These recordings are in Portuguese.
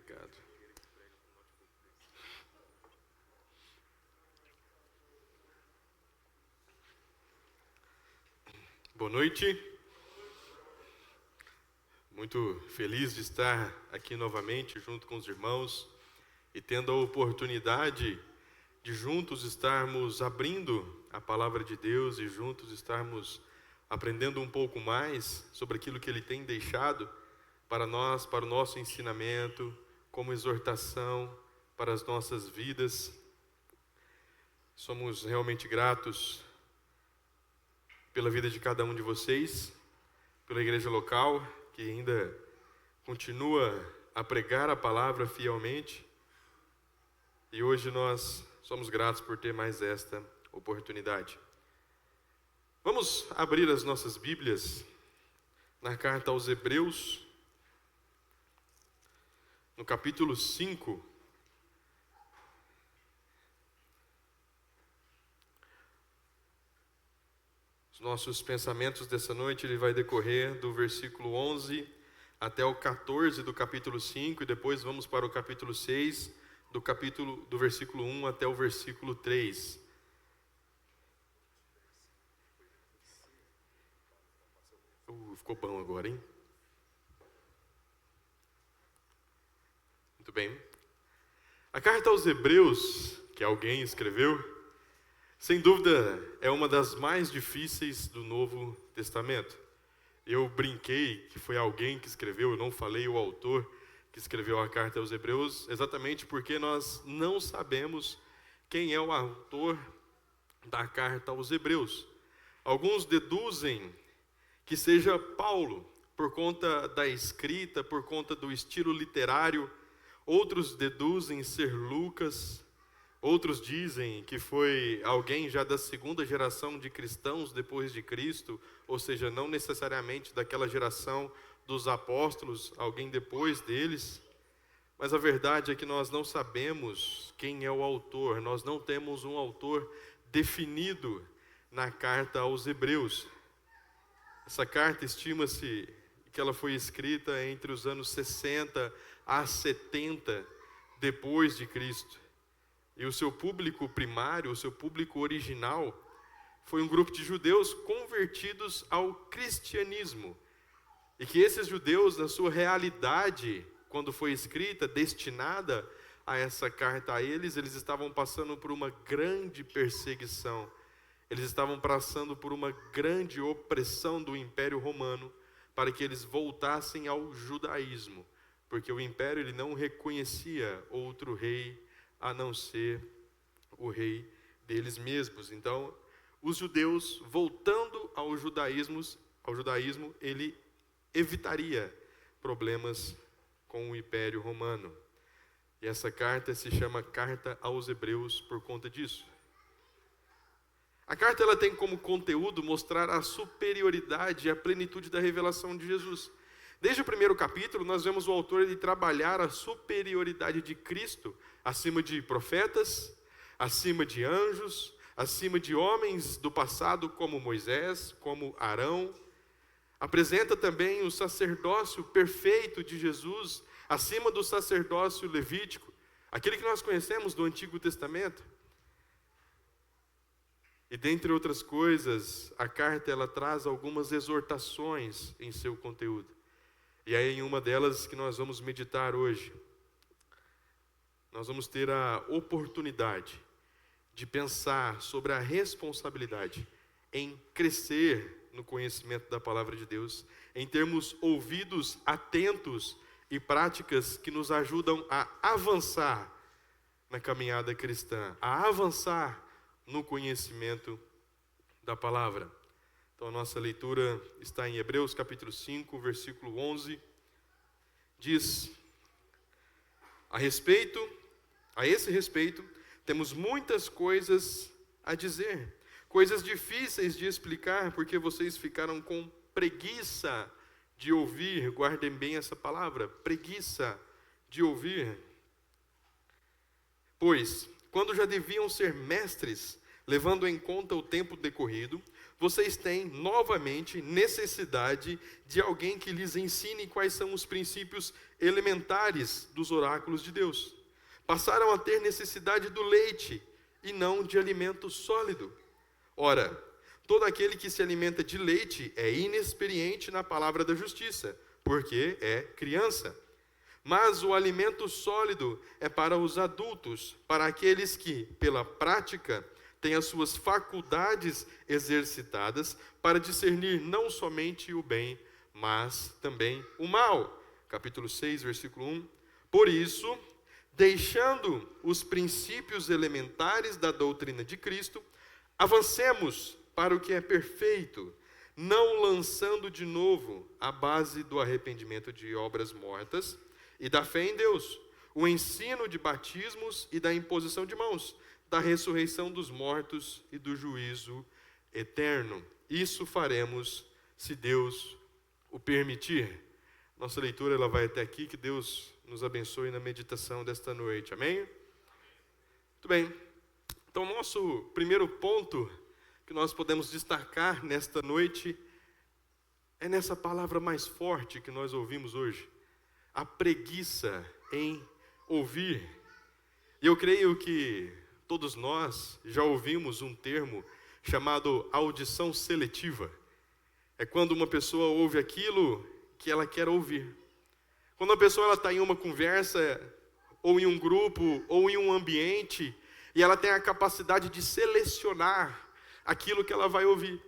Obrigado. Boa noite. Muito feliz de estar aqui novamente junto com os irmãos e tendo a oportunidade de juntos estarmos abrindo a palavra de Deus e juntos estarmos aprendendo um pouco mais sobre aquilo que Ele tem deixado para nós, para o nosso ensinamento, como exortação para as nossas vidas. Somos realmente gratos pela vida de cada um de vocês, pela igreja local, que ainda continua a pregar a palavra fielmente. E hoje nós somos gratos por ter mais esta oportunidade. Vamos abrir as nossas Bíblias na carta aos Hebreus, no capítulo 5. Os nossos pensamentos dessa noite, ele vai decorrer do versículo 11 até o 14 do capítulo 5, e depois vamos para o capítulo 6, do versículo 1 até o versículo 3. Ficou bom agora, hein? Muito bem. A carta aos Hebreus, que alguém escreveu, sem dúvida é uma das mais difíceis do Novo Testamento. Eu brinquei que foi alguém que escreveu, eu não falei o autor que escreveu a carta aos Hebreus, exatamente porque nós não sabemos quem é o autor da carta aos Hebreus. Alguns deduzem que seja Paulo, por conta da escrita, por conta do estilo literário. Outros deduzem ser Lucas. Outros dizem que foi alguém já da segunda geração de cristãos depois de Cristo, ou seja, não necessariamente daquela geração dos apóstolos, alguém depois deles. Mas a verdade é que nós não sabemos quem é o autor, nós não temos um autor definido na carta aos Hebreus. Essa carta estima-se que ela foi escrita entre os anos 60 a 70 depois de Cristo. E o seu público primário, o seu público original, foi um grupo de judeus convertidos ao cristianismo. E que esses judeus, na sua realidade, quando foi escrita, destinada a essa carta a eles estavam passando por uma grande perseguição. Eles estavam passando por uma grande opressão do Império Romano para que eles voltassem ao judaísmo. Porque o Império ele não reconhecia outro rei a não ser o rei deles mesmos. Então, os judeus, voltando ao judaísmo, ele evitaria problemas com o Império Romano. E essa carta se chama Carta aos Hebreus por conta disso. A carta ela tem como conteúdo mostrar a superioridade e a plenitude da revelação de Jesus. Desde o primeiro capítulo, nós vemos o autor ele trabalhar a superioridade de Cristo acima de profetas, acima de anjos, acima de homens do passado como Moisés, como Arão. Apresenta também o sacerdócio perfeito de Jesus acima do sacerdócio levítico, aquele que nós conhecemos do Antigo Testamento. E dentre outras coisas, a carta ela traz algumas exortações em seu conteúdo. E aí em uma delas que nós vamos meditar hoje, nós vamos ter a oportunidade de pensar sobre a responsabilidade em crescer no conhecimento da palavra de Deus, em termos ouvidos atentos e práticas que nos ajudam a avançar na caminhada cristã, a avançar no conhecimento da palavra. Então a nossa leitura está em Hebreus capítulo 5, versículo 11. Diz: a esse respeito, temos muitas coisas a dizer, coisas difíceis de explicar, porque vocês ficaram com preguiça de ouvir. Guardem bem essa palavra, preguiça de ouvir. Pois, quando já deviam ser mestres, levando em conta o tempo decorrido, vocês têm novamente necessidade de alguém que lhes ensine quais são os princípios elementares dos oráculos de Deus. Passaram a ter necessidade do leite e não de alimento sólido. Ora, todo aquele que se alimenta de leite é inexperiente na palavra da justiça, porque é criança. Mas o alimento sólido é para os adultos, para aqueles que, pela prática, têm as suas faculdades exercitadas para discernir não somente o bem, mas também o mal. Capítulo 6, versículo 1. Por isso, deixando os princípios elementares da doutrina de Cristo, avancemos para o que é perfeito, não lançando de novo a base do arrependimento de obras mortas e da fé em Deus, o ensino de batismos e da imposição de mãos, da ressurreição dos mortos e do juízo eterno. Isso faremos se Deus o permitir. Nossa leitura ela vai até aqui, que Deus nos abençoe na meditação desta noite, amém? Muito bem, então nosso primeiro ponto que nós podemos destacar nesta noite é nessa palavra mais forte que nós ouvimos hoje, a preguiça em ouvir. E eu creio que todos nós já ouvimos um termo chamado audição seletiva. É quando uma pessoa ouve aquilo que ela quer ouvir. Quando a pessoa está em uma conversa, ou em um grupo, ou em um ambiente, e ela tem a capacidade de selecionar aquilo que ela vai ouvir.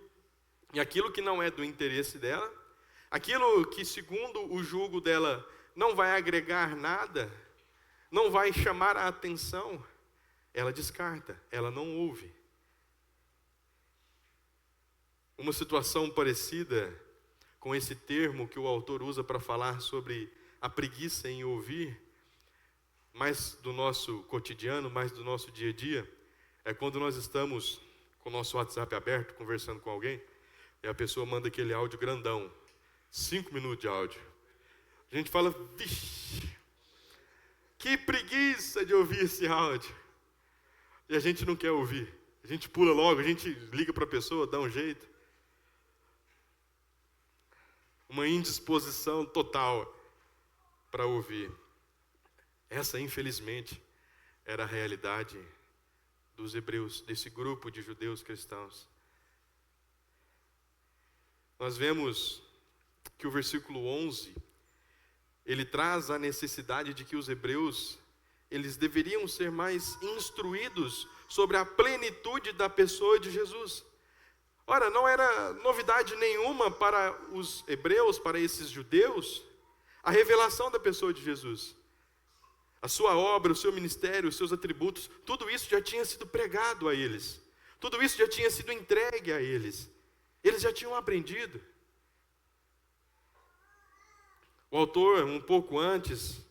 E aquilo que não é do interesse dela, aquilo que segundo o julgo dela não vai agregar nada, não vai chamar a atenção, ela descarta, ela não ouve. Uma situação parecida com esse termo que o autor usa para falar sobre a preguiça em ouvir, mais do nosso cotidiano, mais do nosso dia a dia, é quando nós estamos com o nosso WhatsApp aberto, conversando com alguém, e a pessoa manda aquele áudio grandão, 5 minutos de áudio. A gente fala, vixe, que preguiça de ouvir esse áudio. E a gente não quer ouvir. A gente pula logo, a gente liga para a pessoa, dá um jeito. Uma indisposição total para ouvir. Essa, infelizmente, era a realidade dos hebreus, desse grupo de judeus cristãos. Nós vemos que o versículo 11, ele traz a necessidade de que os hebreus, eles deveriam ser mais instruídos sobre a plenitude da pessoa de Jesus. Ora, não era novidade nenhuma para os hebreus, para esses judeus, a revelação da pessoa de Jesus. A sua obra, o seu ministério, os seus atributos, tudo isso já tinha sido pregado a eles. Tudo isso já tinha sido entregue a eles. Eles já tinham aprendido. O autor, um pouco antes,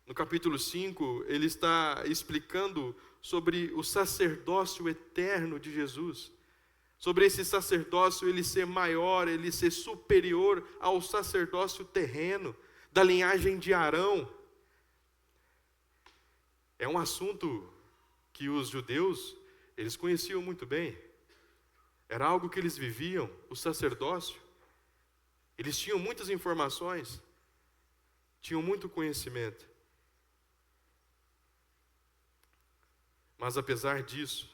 no capítulo 5, ele está explicando sobre o sacerdócio eterno de Jesus. Sobre esse sacerdócio, ele ser maior, ele ser superior ao sacerdócio terreno, da linhagem de Arão. É um assunto que os judeus, eles conheciam muito bem. Era algo que eles viviam, o sacerdócio. Eles tinham muitas informações, tinham muito conhecimento. Mas apesar disso,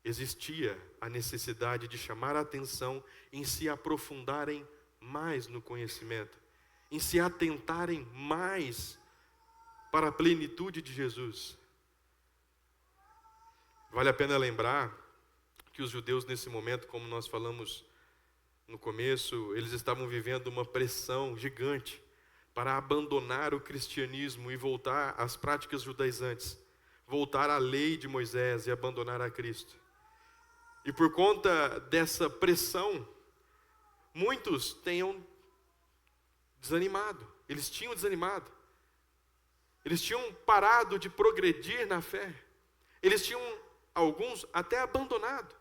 existia a necessidade de chamar a atenção em se aprofundarem mais no conhecimento, em se atentarem mais para a plenitude de Jesus. Vale a pena lembrar que os judeus nesse momento, como nós falamos no começo, eles estavam vivendo uma pressão gigante para abandonar o cristianismo e voltar às práticas judaizantes, voltar à lei de Moisés e abandonar a Cristo. E por conta dessa pressão, muitos tenham desanimado, eles tinham desanimado. Eles tinham parado de progredir na fé. Eles tinham, alguns, até abandonado.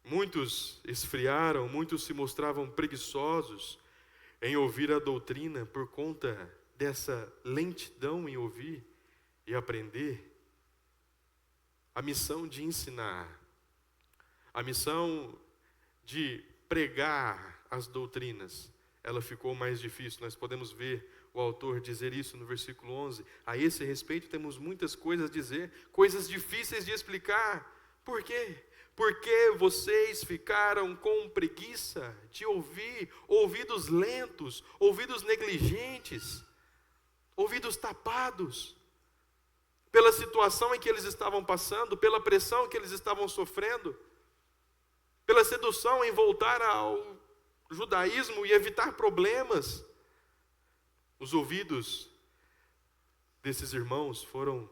Muitos esfriaram, muitos se mostravam preguiçosos em ouvir a doutrina por conta dessa lentidão em ouvir e aprender. a missão de ensinar, a missão de pregar as doutrinas, ela ficou mais difícil. Nós podemos ver o autor dizer isso no versículo 11. A esse respeito temos muitas coisas a dizer, coisas difíceis de explicar. Por quê? Porque vocês ficaram com preguiça de ouvir, ouvidos lentos, ouvidos negligentes, ouvidos tapados, pela situação em que eles estavam passando, pela pressão que eles estavam sofrendo, pela sedução em voltar ao judaísmo e evitar problemas. Os ouvidos desses irmãos foram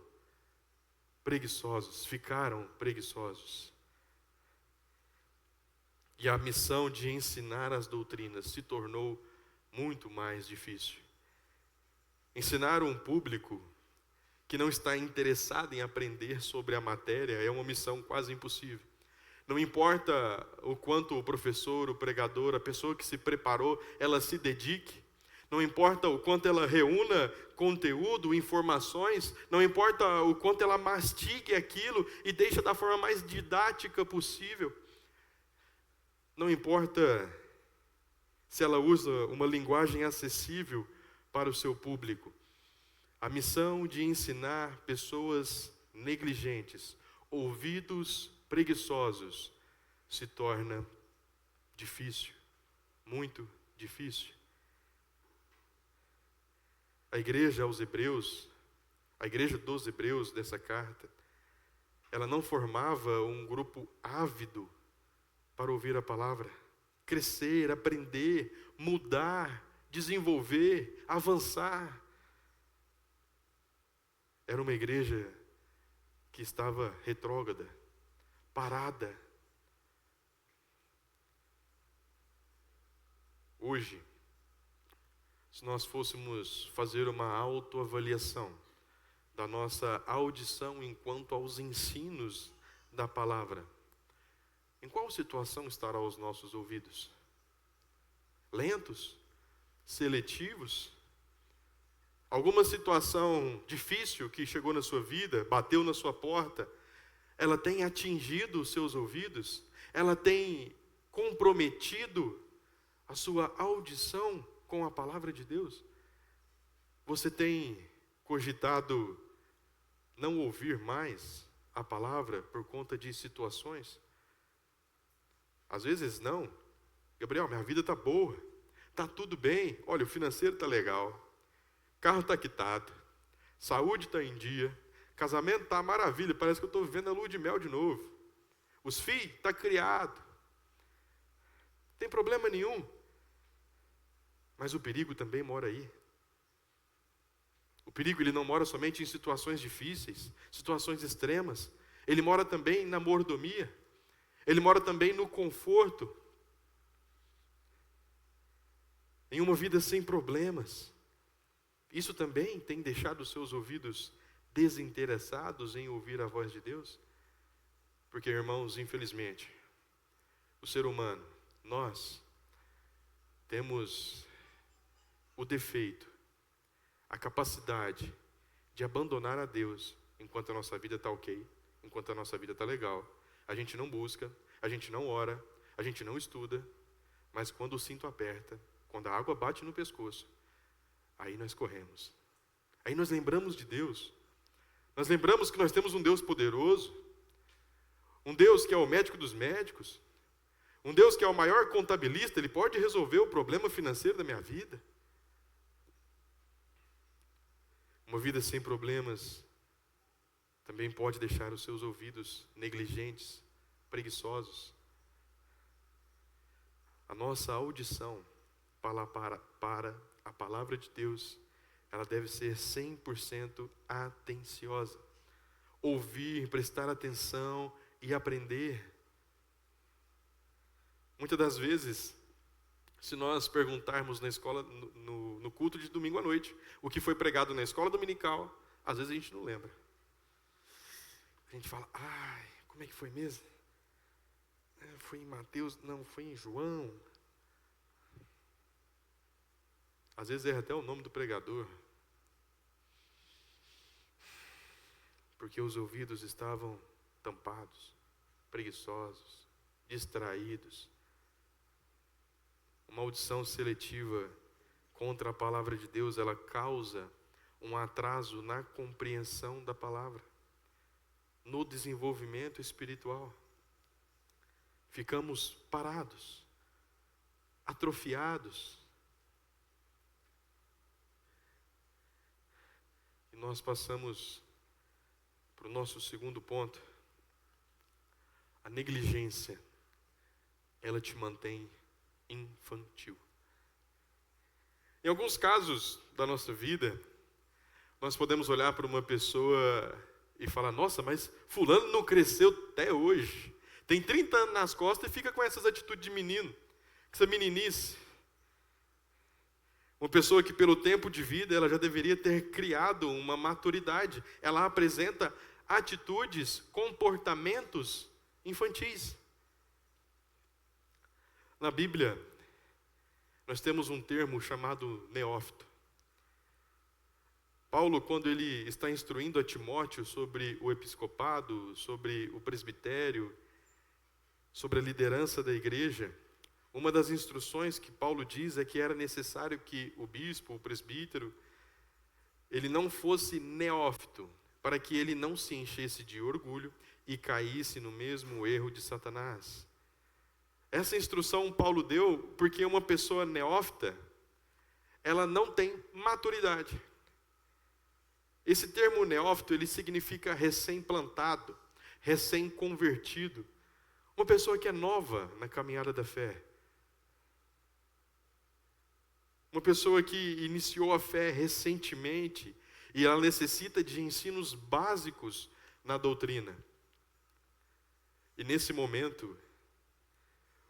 preguiçosos, ficaram preguiçosos. E a missão de ensinar as doutrinas se tornou muito mais difícil. Ensinar um público que não está interessado em aprender sobre a matéria é uma missão quase impossível. Não importa o quanto o professor, o pregador, a pessoa que se preparou, ela se dedique. Não importa o quanto ela reúna conteúdo, informações. Não importa o quanto ela mastigue aquilo e deixe da forma mais didática possível. Não importa se ela usa uma linguagem acessível para o seu público. A missão de ensinar pessoas negligentes, ouvidos preguiçosos, se torna difícil, muito difícil. A igreja aos Hebreus, a igreja dos Hebreus dessa carta, ela não formava um grupo ávido para ouvir a palavra, crescer, aprender, mudar, desenvolver, avançar. Era uma igreja que estava retrógrada, parada. Hoje, se nós fôssemos fazer uma autoavaliação da nossa audição enquanto aos ensinos da palavra, em qual situação estarão os nossos ouvidos? Lentos? Seletivos? Alguma situação difícil que chegou na sua vida, bateu na sua porta, ela tem atingido os seus ouvidos? Ela tem comprometido a sua audição com a palavra de Deus? Você tem cogitado não ouvir mais a palavra por conta de situações? Às vezes não. Gabriel, minha vida está boa, está tudo bem, olha, o financeiro está legal, carro está quitado, saúde está em dia, casamento está maravilha, parece que eu estou vivendo a lua de mel de novo, os filhos estão criados, não tem problema nenhum. Mas o perigo também mora aí. O perigo, ele não mora somente em situações difíceis, situações extremas. Ele mora também na mordomia. Ele mora também no conforto. Em uma vida sem problemas. Isso também tem deixado os seus ouvidos desinteressados em ouvir a voz de Deus? Porque, irmãos, infelizmente, o ser humano, nós, temos o defeito, a capacidade de abandonar a Deus enquanto a nossa vida está ok, enquanto a nossa vida está legal. A gente não busca, a gente não ora, a gente não estuda, mas quando o cinto aperta, quando a água bate no pescoço, aí nós corremos. Aí nós lembramos de Deus. Nós lembramos que nós temos um Deus poderoso, um Deus que é o médico dos médicos, um Deus que é o maior contabilista, Ele pode resolver o problema financeiro da minha vida. Uma vida sem problemas também pode deixar os seus ouvidos negligentes, preguiçosos. A nossa audição para a palavra de Deus, ela deve ser 100% atenciosa. Ouvir, prestar atenção e aprender. Muitas das vezes, se nós perguntarmos na escola, no culto de domingo à noite, o que foi pregado na escola dominical, às vezes a gente não lembra. A gente fala, como é que foi mesmo? Foi em Mateus, não, foi em João. Às vezes erra até o nome do pregador. Porque os ouvidos estavam tampados, preguiçosos, distraídos. Uma audição seletiva contra a palavra de Deus, ela causa um atraso na compreensão da palavra, no desenvolvimento espiritual. Ficamos parados, atrofiados. E nós passamos para o nosso segundo ponto. A negligência, ela te mantém infantil. Em alguns casos da nossa vida, nós podemos olhar para uma pessoa e falar: nossa, mas fulano não cresceu até hoje. Tem 30 anos nas costas e fica com essas atitudes de menino, essa meninice. Uma pessoa que pelo tempo de vida, ela já deveria ter criado uma maturidade. Ela apresenta atitudes, comportamentos infantis. Na Bíblia, nós temos um termo chamado neófito. Paulo, quando ele está instruindo a Timóteo sobre o episcopado, sobre o presbitério, sobre a liderança da igreja, uma das instruções que Paulo diz é que era necessário que o bispo, o presbítero, ele não fosse neófito, para que ele não se enchesse de orgulho e caísse no mesmo erro de Satanás. Essa instrução Paulo deu porque uma pessoa neófita, ela não tem maturidade. Esse termo neófito, ele significa recém-plantado, recém-convertido. Uma pessoa que é nova na caminhada da fé. Uma pessoa que iniciou a fé recentemente e ela necessita de ensinos básicos na doutrina. E nesse momento,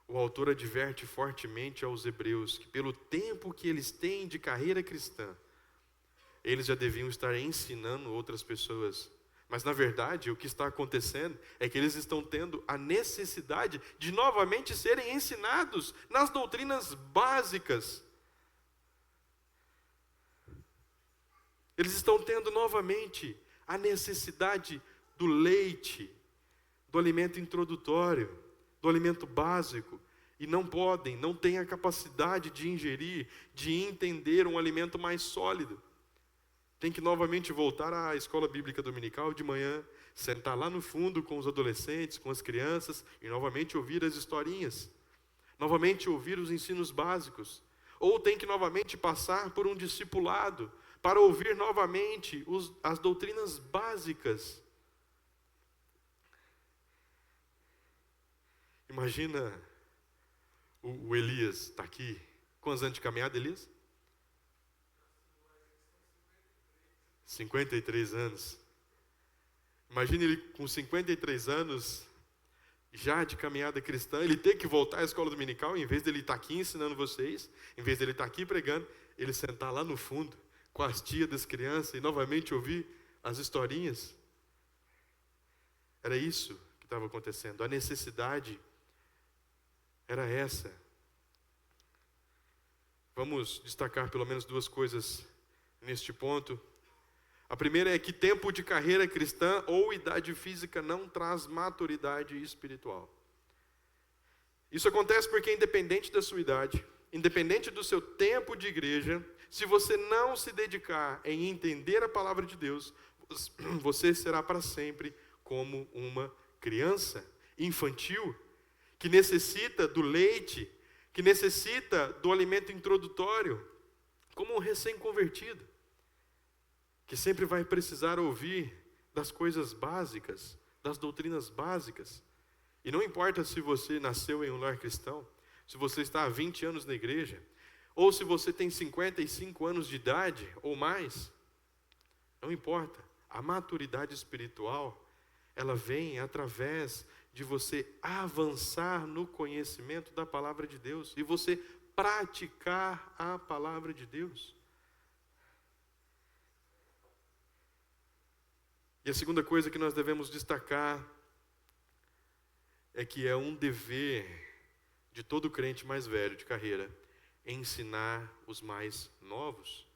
o autor adverte fortemente aos hebreus que pelo tempo que eles têm de carreira cristã, eles já deviam estar ensinando outras pessoas. Mas na verdade, o que está acontecendo é que eles estão tendo a necessidade de novamente serem ensinados nas doutrinas básicas. Eles estão tendo novamente a necessidade do leite, do alimento introdutório, do alimento básico, e não podem, não têm a capacidade de ingerir, de entender um alimento mais sólido. Tem que novamente voltar à escola bíblica dominical de manhã, sentar lá no fundo com os adolescentes, com as crianças, e novamente ouvir as historinhas, novamente ouvir os ensinos básicos, ou tem que novamente passar por um discipulado, para ouvir novamente as doutrinas básicas. Imagina o Elias, está aqui. Quantos anos de caminhada, Elias? 53 anos. Imagina ele com 53 anos, já de caminhada cristã, ele ter que voltar à escola dominical, em vez dele estar aqui ensinando vocês, em vez dele estar aqui pregando, ele sentar lá no fundo, com as tias das crianças, e novamente ouvir as historinhas. Era isso que estava acontecendo. A necessidade era essa. Vamos destacar pelo menos duas coisas neste ponto. A primeira é que tempo de carreira cristã ou idade física não traz maturidade espiritual. Isso acontece porque independente da sua idade, independente do seu tempo de igreja, se você não se dedicar em entender a palavra de Deus, você será para sempre como uma criança infantil, que necessita do leite, que necessita do alimento introdutório, como um recém-convertido, que sempre vai precisar ouvir das coisas básicas, das doutrinas básicas. E não importa se você nasceu em um lar cristão, se você está há 20 anos na igreja, ou se você tem 55 anos de idade ou mais, não importa. A maturidade espiritual, ela vem através de você avançar no conhecimento da palavra de Deus e você praticar a palavra de Deus. E a segunda coisa que nós devemos destacar é que é um dever de todo crente mais velho de carreira ensinar os mais novos.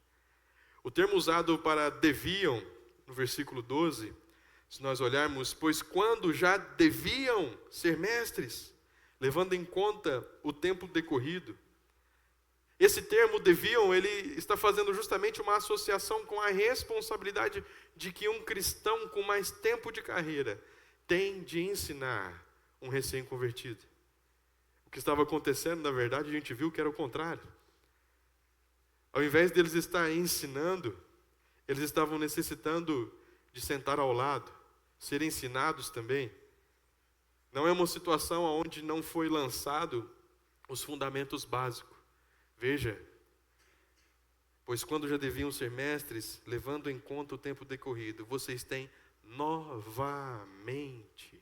O termo usado para deviam, no versículo 12, Se nós olharmos, pois quando já deviam ser mestres, levando em conta o tempo decorrido. Esse termo deviam, ele está fazendo justamente uma associação com a responsabilidade de que um cristão com mais tempo de carreira tem de ensinar um recém-convertido. O que estava acontecendo, na verdade, a gente viu que era o contrário. Ao invés deles estar ensinando, eles estavam necessitando de sentar ao lado, ser ensinados também. Não é uma situação onde não foi lançado os fundamentos básicos. Veja, pois quando já deviam ser mestres, levando em conta o tempo decorrido, vocês têm novamente.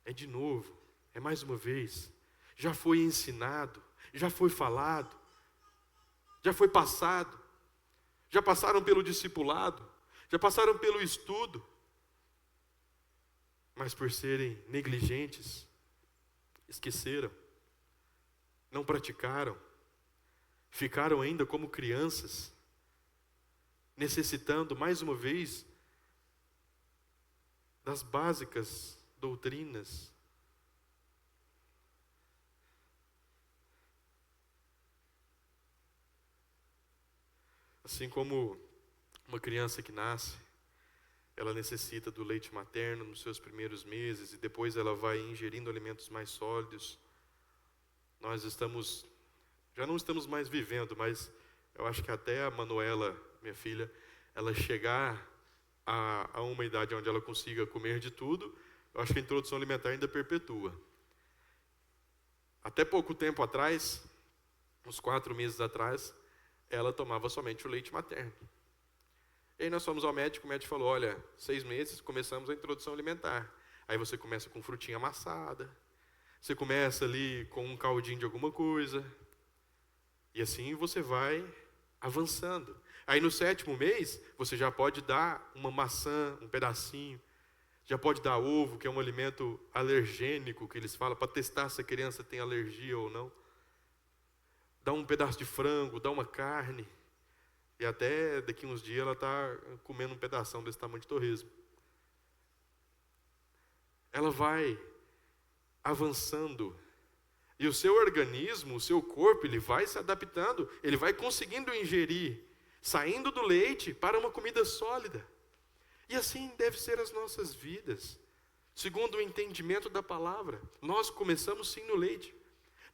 É de novo, é mais uma vez. Já foi ensinado, já foi falado, já foi passado, já passaram pelo discipulado, já passaram pelo estudo, mas por serem negligentes, esqueceram, não praticaram, ficaram ainda como crianças, necessitando mais uma vez das básicas doutrinas. Assim como uma criança que nasce, ela necessita do leite materno nos seus primeiros meses e depois ela vai ingerindo alimentos mais sólidos. Nós já não estamos mais vivendo, mas eu acho que até a Manuela, minha filha, ela chegar a uma idade onde ela consiga comer de tudo, eu acho que a introdução alimentar ainda perpetua. Até pouco tempo atrás, uns 4 meses atrás, ela tomava somente o leite materno. E aí nós fomos ao médico, o médico falou, olha, 6 meses, começamos a introdução alimentar. Aí você começa com frutinha amassada, você começa ali com um caldinho de alguma coisa, e assim você vai avançando. Aí no 7º mês, você já pode dar uma maçã, um pedacinho, já pode dar ovo, que é um alimento alergênico, que eles falam, para testar se a criança tem alergia ou não. Dá um pedaço de frango, dá uma carne, e até daqui uns dias ela está comendo um pedação desse tamanho de torresmo. Ela vai avançando, e o seu organismo, o seu corpo, ele vai se adaptando, ele vai conseguindo ingerir, saindo do leite para uma comida sólida. E assim deve ser as nossas vidas, segundo o entendimento da palavra. Nós começamos sim no leite,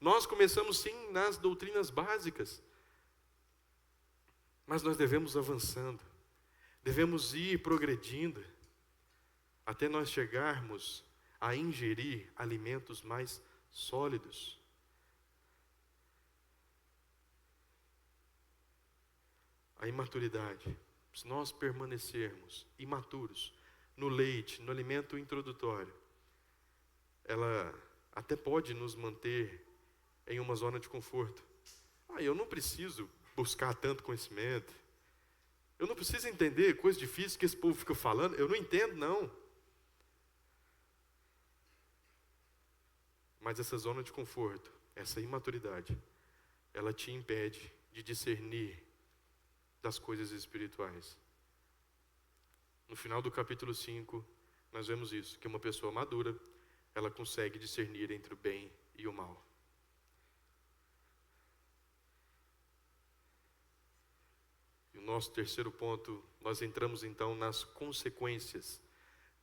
nós começamos sim nas doutrinas básicas, mas nós devemos avançando, devemos ir progredindo, até nós chegarmos a ingerir alimentos mais sólidos. A imaturidade, se nós permanecermos imaturos no leite, no alimento introdutório, ela até pode nos manter em uma zona de conforto. Eu não preciso buscar tanto conhecimento, eu não preciso entender coisas difíceis que esse povo fica falando, eu não entendo não. Mas essa zona de conforto, essa imaturidade, ela te impede de discernir das coisas espirituais. No final do capítulo 5, nós vemos isso, que uma pessoa madura, ela consegue discernir entre o bem e o mal. E o nosso terceiro ponto, nós entramos então nas consequências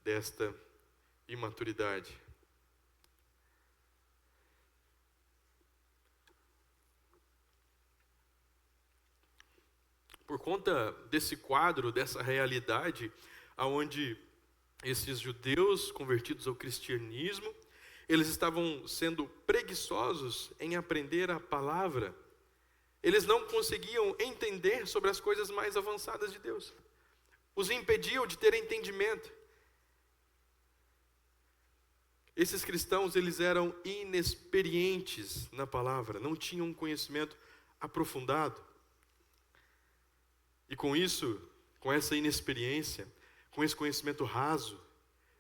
desta imaturidade. Por conta desse quadro, dessa realidade, onde esses judeus convertidos ao cristianismo, eles estavam sendo preguiçosos em aprender a palavra. Eles não conseguiam entender sobre as coisas mais avançadas de Deus. Os impediam de ter entendimento. Esses cristãos, eles eram inexperientes na palavra, não tinham um conhecimento aprofundado. E com isso, com essa inexperiência, com esse conhecimento raso,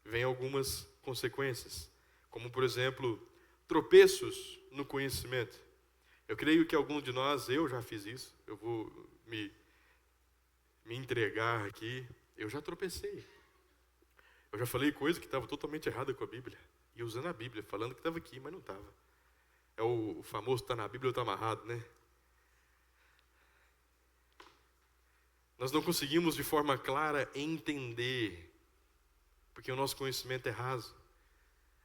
vem algumas consequências. Como, por exemplo, tropeços no conhecimento. Eu creio que algum de nós, eu já fiz isso, eu vou me entregar aqui, eu já tropecei. Eu já falei coisa que estava totalmente errada com a Bíblia. E usando a Bíblia, falando que estava aqui, mas não estava. É o famoso está na Bíblia ou está amarrado, né? Nós não conseguimos de forma clara entender, porque o nosso conhecimento é raso.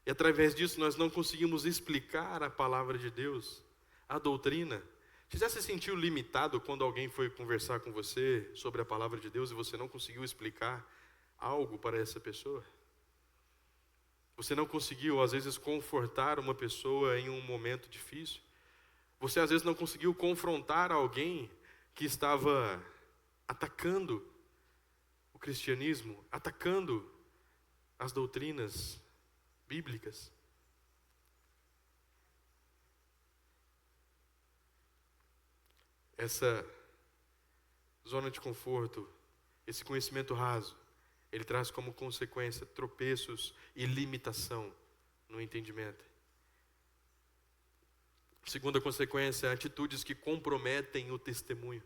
E através disso nós não conseguimos explicar a palavra de Deus, a doutrina. Você já se sentiu limitado quando alguém foi conversar com você sobre a palavra de Deus e você não conseguiu explicar algo para essa pessoa? Você não conseguiu, às vezes, confortar uma pessoa em um momento difícil? Você, às vezes, não conseguiu confrontar alguém que estava atacando o cristianismo, atacando as doutrinas bíblicas? Essa zona de conforto, esse conhecimento raso, ele traz como consequência tropeços e limitação no entendimento. Segunda consequência, atitudes que comprometem o testemunho.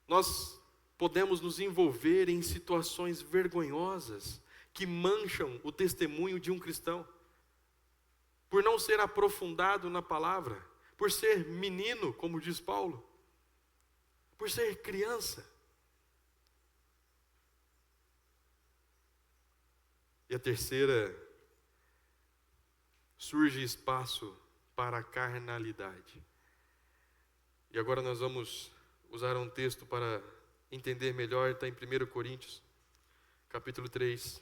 Nós podemos nos envolver em situações vergonhosas que mancham o testemunho de um cristão, por não ser aprofundado na palavra, por ser menino, como diz Paulo, por ser criança. E a terceira, surge espaço para a carnalidade. E agora nós vamos usar um texto para entender melhor, está em 1 Coríntios, capítulo 3,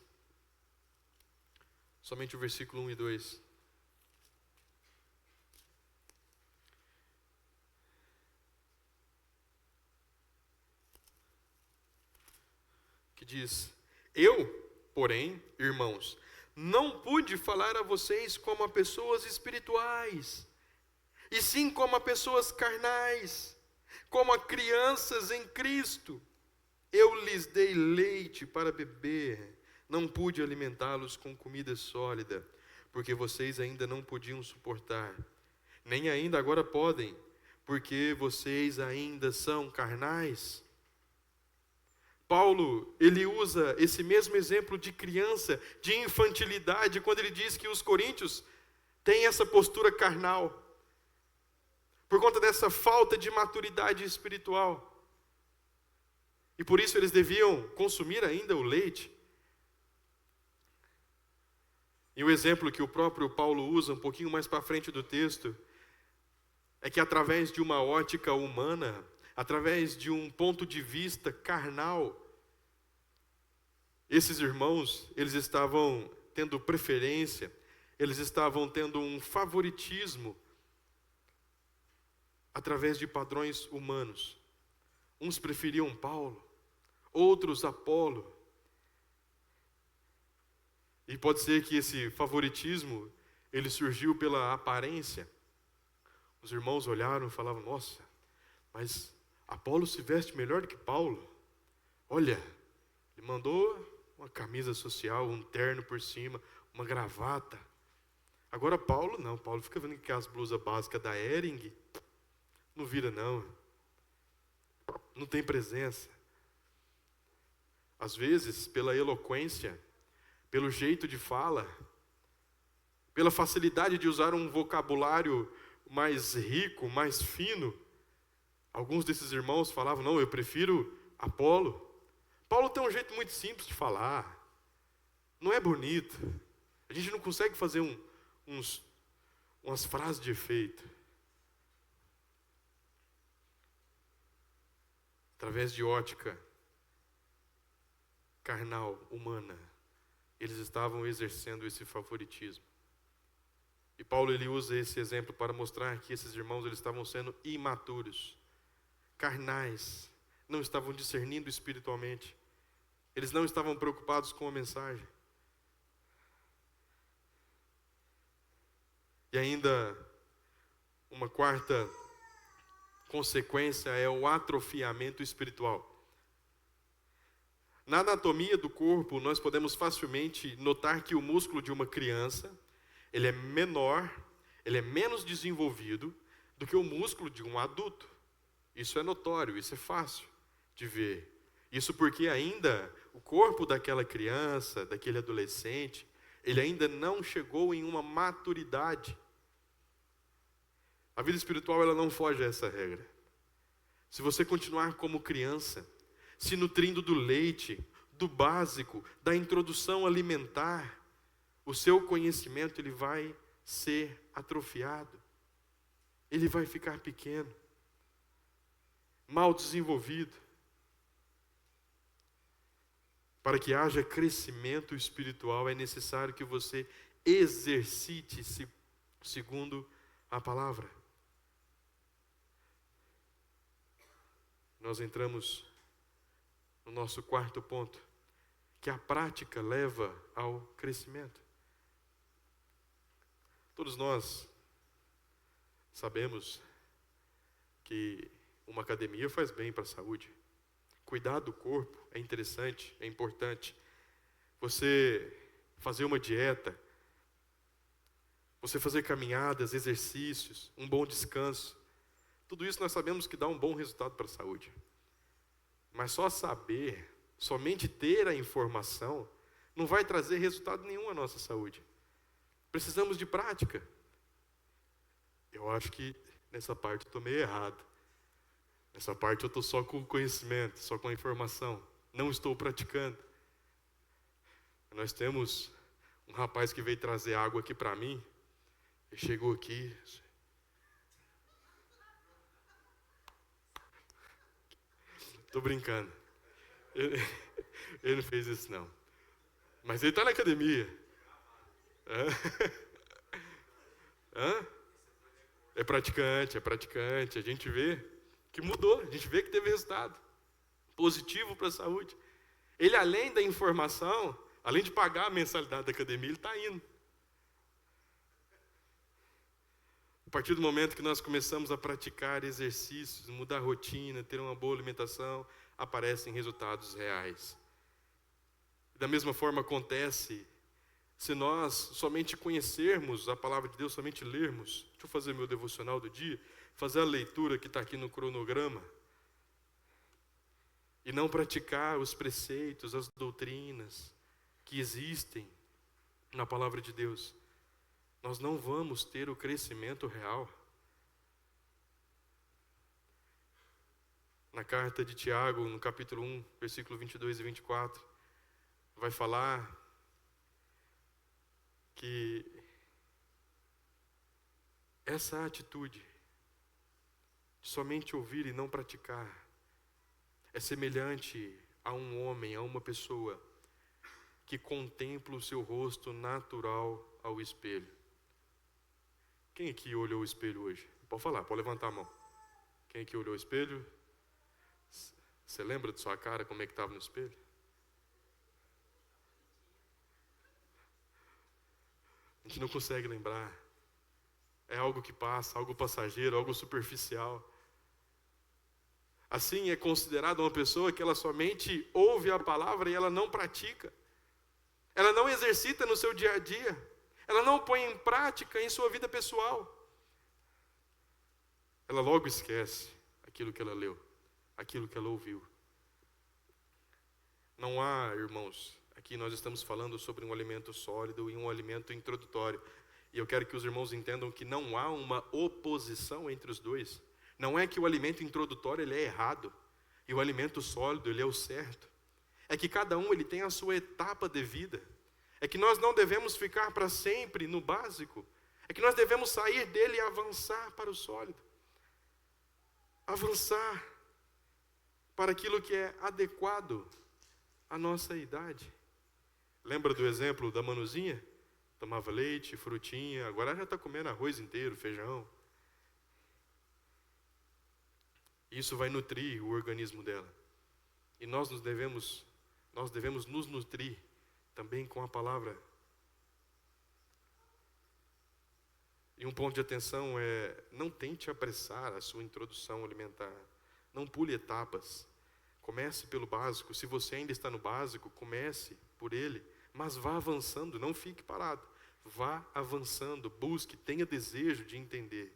somente o versículo 1 e 2. Que diz: eu, porém, irmãos, não pude falar a vocês como a pessoas espirituais, e sim como a pessoas carnais, como a crianças em Cristo. Eu lhes dei leite para beber, não pude alimentá-los com comida sólida, porque vocês ainda não podiam suportar, nem ainda agora podem, porque vocês ainda são carnais. Paulo, ele usa esse mesmo exemplo de criança, de infantilidade, quando ele diz que os coríntios têm essa postura carnal, por conta dessa falta de maturidade espiritual. E por isso eles deviam consumir ainda o leite. E o exemplo que o próprio Paulo usa um pouquinho mais para frente do texto, é que através de uma ótica humana, através de um ponto de vista carnal, esses irmãos, eles estavam tendo preferência, eles estavam tendo um favoritismo através de padrões humanos. Uns preferiam Paulo, outros Apolo. E pode ser que esse favoritismo, ele surgiu pela aparência. Os irmãos olharam e falavam: nossa, mas Apolo se veste melhor do que Paulo. Olha, ele mandou uma camisa social, um terno por cima, uma gravata. Agora Paulo não, Paulo fica vendo que as blusas básicas da Hering, não vira não. Não tem presença. Às vezes, pela eloquência, pelo jeito de fala, pela facilidade de usar um vocabulário mais rico, mais fino, alguns desses irmãos falavam: não, eu prefiro Apolo. Paulo tem um jeito muito simples de falar, não é bonito, a gente não consegue fazer umas frases de efeito. Através de ótica carnal, humana, eles estavam exercendo esse favoritismo. E Paulo, ele usa esse exemplo para mostrar que esses irmãos, eles estavam sendo imaturos, carnais, não estavam discernindo espiritualmente, eles não estavam preocupados com a mensagem. E ainda uma quarta consequência é o atrofiamento espiritual. Na anatomia do corpo, nós podemos facilmente notar que o músculo de uma criança, ele é menor, ele é menos desenvolvido do que o músculo de um adulto. Isso é notório, isso é fácil de ver. Isso porque ainda o corpo daquela criança, daquele adolescente, ele ainda não chegou em uma maturidade. A vida espiritual, ela não foge a essa regra. Se você continuar como criança, se nutrindo do leite, do básico, da introdução alimentar, o seu conhecimento ele vai ser atrofiado. Ele vai ficar pequeno, mal desenvolvido. Para que haja crescimento espiritual, é necessário que você exercite-se segundo a palavra. Nós entramos no nosso quarto ponto, que a prática leva ao crescimento. Todos nós sabemos que uma academia faz bem para a saúde. Cuidar do corpo é interessante, é importante. Você fazer uma dieta, você fazer caminhadas, exercícios, um bom descanso, tudo isso nós sabemos que dá um bom resultado para a saúde. Mas só saber, somente ter a informação, não vai trazer resultado nenhum à nossa saúde. Precisamos de prática. Eu acho que nessa parte eu estou meio errado. Nessa parte eu estou só com o conhecimento, só com a informação. Não estou praticando. Nós temos um rapaz que veio trazer água aqui para mim. Ele chegou aqui. Estou brincando. Ele não fez isso não. Mas ele está na academia. Hã? É praticante. A gente vê que mudou, a gente vê que teve resultado positivo para a saúde. Ele, além da informação, além de pagar a mensalidade da academia, ele está indo. A partir do momento que nós começamos a praticar exercícios, mudar a rotina, ter uma boa alimentação, aparecem resultados reais. Da mesma forma acontece se nós somente conhecermos a palavra de Deus, somente lermos. Deixa eu fazer meu devocional do dia, fazer a leitura que está aqui no cronograma, e não praticar os preceitos, as doutrinas que existem na palavra de Deus, nós não vamos ter o crescimento real. Na carta de Tiago, no capítulo 1, versículo 22 e 24, vai falar que essa atitude de somente ouvir e não praticar é semelhante a um homem, a uma pessoa que contempla o seu rosto natural ao espelho. Quem aqui olhou o espelho hoje? Pode falar, pode levantar a mão. Quem aqui olhou o espelho? Você lembra de sua cara, como é que estava no espelho? A gente não consegue lembrar. É algo que passa, algo passageiro, algo superficial. Assim é considerada uma pessoa que ela somente ouve a palavra e ela não pratica. Ela não exercita no seu dia a dia. Ela não põe em prática em sua vida pessoal. Ela logo esquece aquilo que ela leu, aquilo que ela ouviu. Não há, irmãos, aqui nós estamos falando sobre um alimento sólido e um alimento introdutório. E eu quero que os irmãos entendam que não há uma oposição entre os dois. Não é que o alimento introdutório ele é errado e o alimento sólido ele é o certo. É que cada um ele tem a sua etapa de vida. É que nós não devemos ficar para sempre no básico. É que nós devemos sair dele e avançar para o sólido. Avançar para aquilo que é adequado à nossa idade. Lembra do exemplo da Manuzinha? Tomava leite, frutinha, agora já está comendo arroz inteiro, feijão. Isso vai nutrir o organismo dela. E nós devemos nos nutrir também com a palavra. E um ponto de atenção é, não tente apressar a sua introdução alimentar. Não pule etapas. Comece pelo básico. Se você ainda está no básico, comece por ele. Mas vá avançando, não fique parado. Vá avançando, busque, tenha desejo de entender.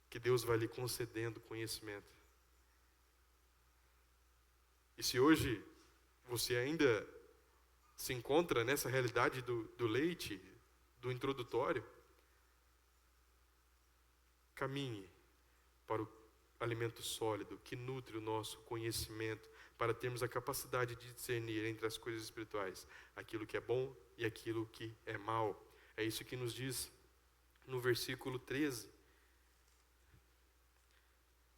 Que Deus vai lhe concedendo conhecimento. E se hoje você ainda se encontra nessa realidade do leite, do introdutório, caminhe para o alimento sólido que nutre o nosso conhecimento, para termos a capacidade de discernir entre as coisas espirituais aquilo que é bom e aquilo que é mal. É isso que nos diz no versículo 13.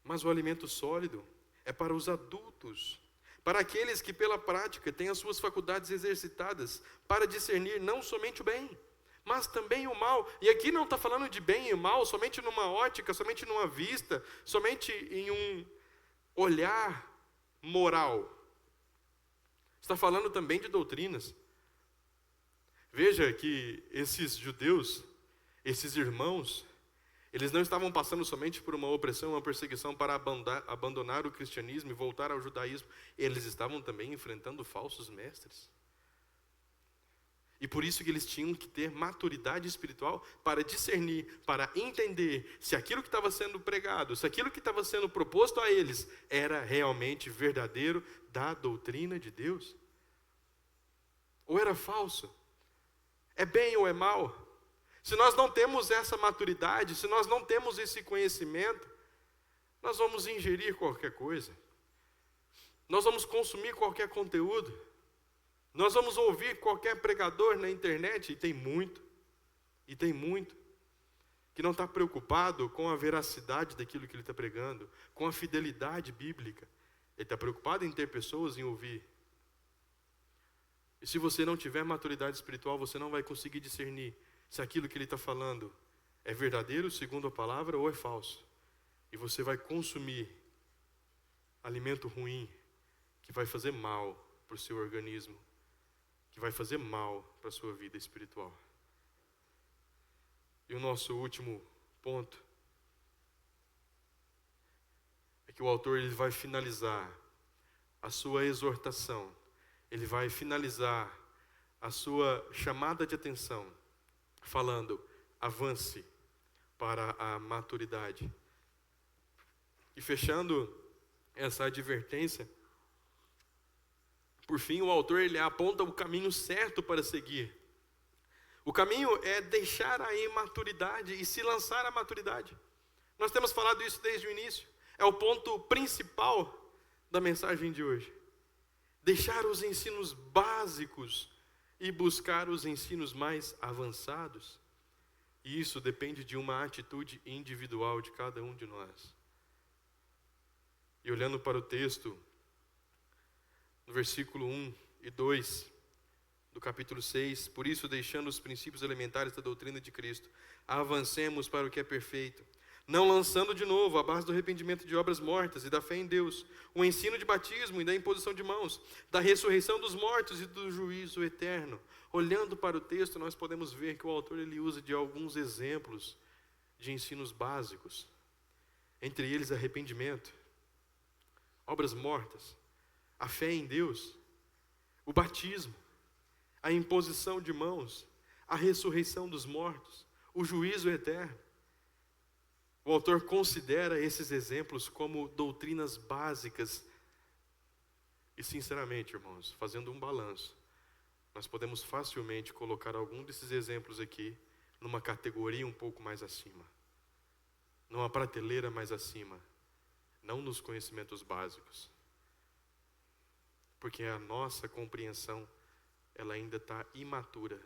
Mas o alimento sólido é para os adultos, para aqueles que pela prática têm as suas faculdades exercitadas para discernir não somente o bem, mas também o mal. E aqui não está falando de bem e mal somente numa ótica, somente numa vista, somente em um olhar moral. Está falando também de doutrinas. Veja que esses judeus, esses irmãos, eles não estavam passando somente por uma opressão, uma perseguição para abandonar o cristianismo e voltar ao judaísmo. Eles estavam também enfrentando falsos mestres. E por isso que eles tinham que ter maturidade espiritual para discernir, para entender se aquilo que estava sendo pregado, se aquilo que estava sendo proposto a eles era realmente verdadeiro da doutrina de Deus. Ou era falso? É bem ou é mal? Se nós não temos essa maturidade, se nós não temos esse conhecimento, nós vamos ingerir qualquer coisa. Nós vamos consumir qualquer conteúdo. Nós vamos ouvir qualquer pregador na internet, e tem muito, que não está preocupado com a veracidade daquilo que ele está pregando, com a fidelidade bíblica. Ele está preocupado em ter pessoas em ouvir. E se você não tiver maturidade espiritual, você não vai conseguir discernir se aquilo que ele está falando é verdadeiro, segundo a palavra, ou é falso. E você vai consumir alimento ruim, que vai fazer mal para o seu organismo, que vai fazer mal para a sua vida espiritual. E o nosso último ponto é que o autor ele vai finalizar a sua exortação, ele vai finalizar a sua chamada de atenção, falando, avance para a maturidade. E fechando essa advertência, por fim, o autor ele aponta o caminho certo para seguir. O caminho é deixar a imaturidade e se lançar à maturidade. Nós temos falado isso desde o início. É o ponto principal da mensagem de hoje. Deixar os ensinos básicos e buscar os ensinos mais avançados. E isso depende de uma atitude individual de cada um de nós. E olhando para o texto, no versículo 1 e 2 do capítulo 6, por isso, deixando os princípios elementares da doutrina de Cristo, avancemos para o que é perfeito, não lançando de novo a base do arrependimento de obras mortas e da fé em Deus, o ensino de batismo e da imposição de mãos, da ressurreição dos mortos e do juízo eterno. Olhando para o texto, nós podemos ver que o autor ele usa de alguns exemplos de ensinos básicos, entre eles arrependimento, obras mortas, a fé em Deus, o batismo, a imposição de mãos, a ressurreição dos mortos, o juízo eterno. O autor considera esses exemplos como doutrinas básicas. E sinceramente, irmãos, fazendo um balanço, nós podemos facilmente colocar algum desses exemplos aqui numa categoria um pouco mais acima, numa prateleira mais acima, não nos conhecimentos básicos. Porque a nossa compreensão, ela ainda está imatura.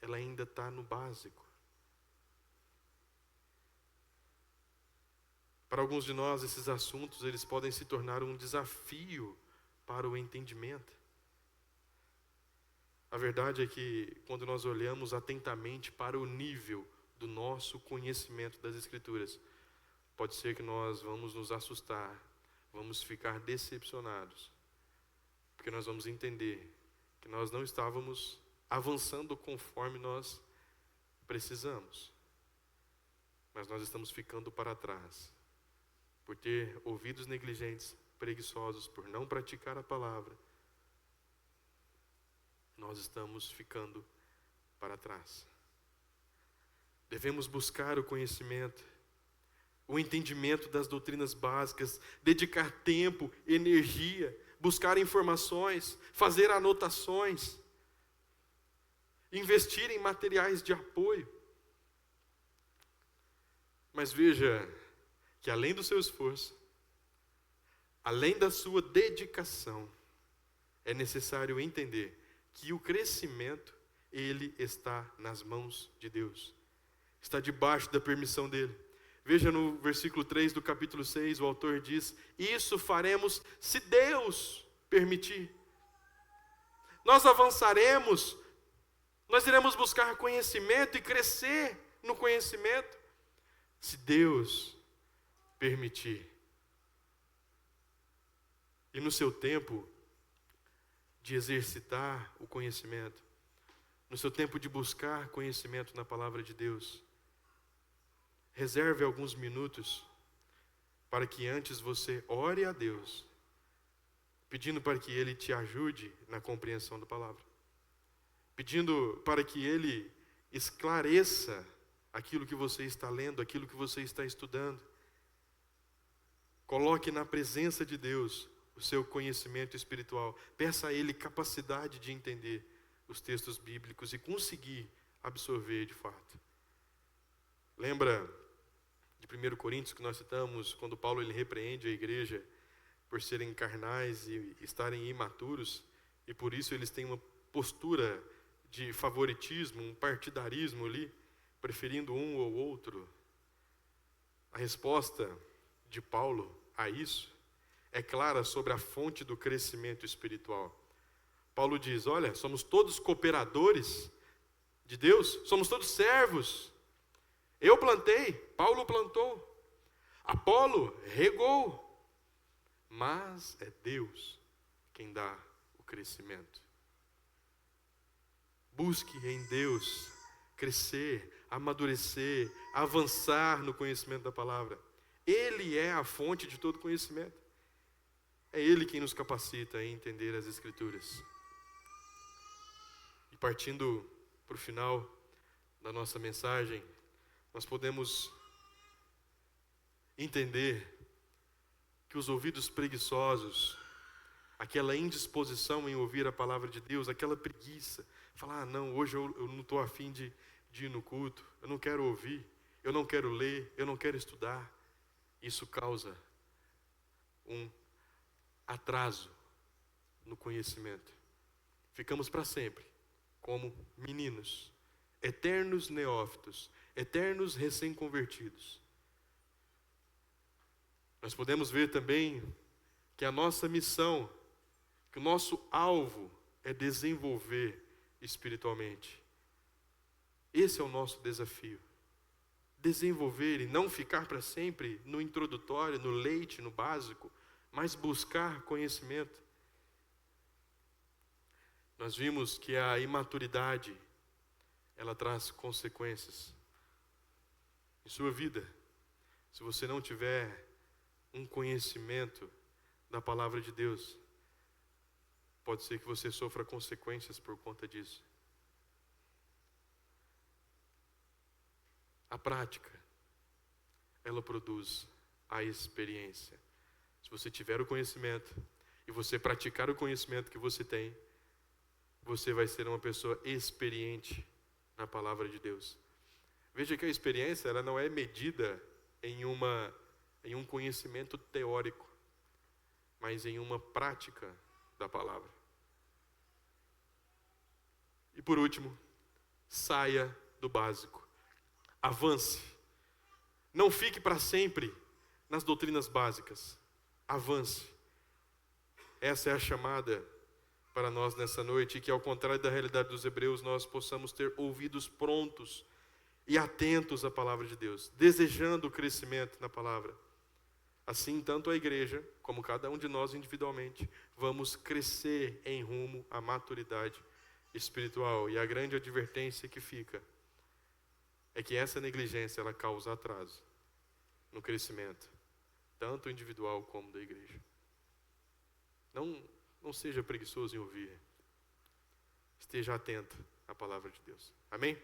Ela ainda está no básico. Para alguns de nós, esses assuntos, eles podem se tornar um desafio para o entendimento. A verdade é que, quando nós olhamos atentamente para o nível do nosso conhecimento das Escrituras, pode ser que nós vamos nos assustar, vamos ficar decepcionados. Porque nós vamos entender que nós não estávamos avançando conforme nós precisamos. Mas nós estamos ficando para trás. Por ter ouvidos negligentes, preguiçosos, por não praticar a palavra. Nós estamos ficando para trás. Devemos buscar o conhecimento, o entendimento das doutrinas básicas, dedicar tempo, energia, buscar informações, fazer anotações, investir em materiais de apoio. Mas veja que além do seu esforço, além da sua dedicação, é necessário entender que o crescimento, ele está nas mãos de Deus. Está debaixo da permissão dele. Veja no versículo 3 do capítulo 6, o autor diz: isso faremos se Deus permitir. Nós avançaremos, nós iremos buscar conhecimento e crescer no conhecimento, se Deus permitir. E no seu tempo de exercitar o conhecimento, no seu tempo de buscar conhecimento na palavra de Deus, reserve alguns minutos para que antes você ore a Deus, pedindo para que Ele te ajude na compreensão da palavra, pedindo para que Ele esclareça aquilo que você está lendo, aquilo que você está estudando. Coloque na presença de Deus o seu conhecimento espiritual. Peça a Ele capacidade de entender os textos bíblicos e conseguir absorver de fato. Lembra de 1 Coríntios que nós citamos, quando Paulo ele repreende a igreja por serem carnais e estarem imaturos, e por isso eles têm uma postura de favoritismo, um partidarismo ali, preferindo um ou outro. A resposta de Paulo a isso é clara sobre a fonte do crescimento espiritual. Paulo diz: olha, somos todos cooperadores de Deus, somos todos servos. Eu plantei, Paulo plantou, Apolo regou, mas é Deus quem dá o crescimento. Busque em Deus crescer, amadurecer, avançar no conhecimento da palavra. Ele é a fonte de todo conhecimento. É Ele quem nos capacita a entender as Escrituras. E partindo para o final da nossa mensagem, nós podemos entender que os ouvidos preguiçosos, aquela indisposição em ouvir a palavra de Deus, aquela preguiça, falar: não, hoje eu não estou afim de ir no culto, eu não quero ouvir, eu não quero ler, eu não quero estudar. Isso causa um atraso no conhecimento. Ficamos para sempre como meninos, eternos neófitos, eternos recém-convertidos. Nós podemos ver também que a nossa missão, que o nosso alvo é desenvolver espiritualmente. Esse é o nosso desafio. Desenvolver e não ficar para sempre no introdutório, no leite, no básico, mas buscar conhecimento. Nós vimos que a imaturidade, ela traz consequências em sua vida. Se você não tiver um conhecimento da palavra de Deus, pode ser que você sofra consequências por conta disso. A prática, ela produz a experiência. Se você tiver o conhecimento e você praticar o conhecimento que você tem, você vai ser uma pessoa experiente na palavra de Deus. Veja que a experiência, ela não é medida em um conhecimento teórico, mas em uma prática da palavra. E por último, saia do básico. Avance. Não fique para sempre nas doutrinas básicas. Avance. Essa é a chamada para nós nessa noite, e que ao contrário da realidade dos hebreus, nós possamos ter ouvidos prontos e atentos à palavra de Deus, desejando o crescimento na palavra. Assim, tanto a igreja, como cada um de nós individualmente, vamos crescer em rumo à maturidade espiritual. E a grande advertência que fica é que essa negligência, ela causa atraso no crescimento, tanto individual como da igreja. Não seja preguiçoso em ouvir. Esteja atento à palavra de Deus. Amém?